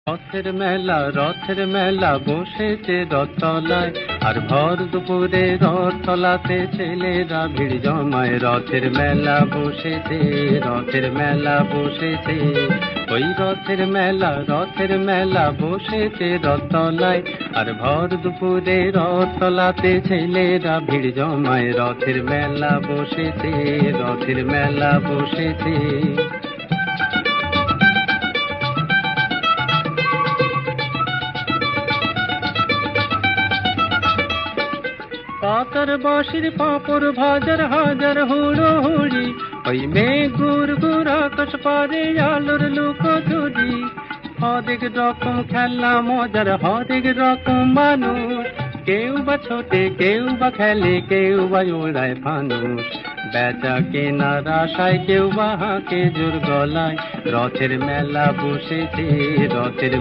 রথের মেলা বসেছে রথতলায়, আর ভর দুপুরে রথতলাতে ছেলেরা ভিড় জমায়। রথের মেলা বসেছে, ওই রথের মেলা বসেছে রথতলায়, আর ভর দুপুরে রথতলাতে ছেলেরা ভিড় জমায়। রথের মেলা বসেছে। পাতার বাঁশির পাঁপড় ভাজার হাজার হুড়োহুড়ি, ওই মেঘ গুড় গুড় আকাশ পারে আলোর লুকোচুরি। হরেক রকম খেলা মজার, হরেক রকম মানুষ, কেউ বা ছোটে, কেউ বা খেলে, কেউ বা ওড়ায় ফানুষ। বেচা কেনার আশায় কেউ বা হাঁকে জোর গলায়। রথের মেলা বসেছে।